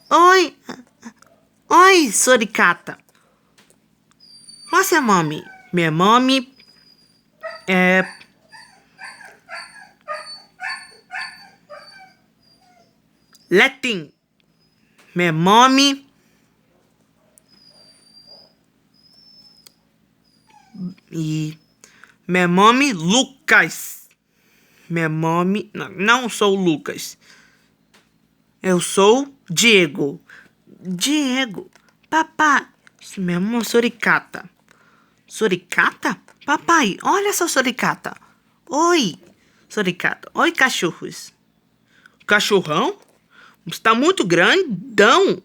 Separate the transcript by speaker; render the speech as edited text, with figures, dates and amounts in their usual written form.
Speaker 1: Oi, oi, suricata. What's your mommy? Minha mommy é Latin. Minha mommy e minha mommy Lucas. Minha mommy não sou Lucas. Eu sou Diego. Diego. Papai. Minha mãe é suricata. Suricata? Papai, olha essa suricata. Oi, suricata. Oi, cachorros. Cachorrão? Está muito grandão.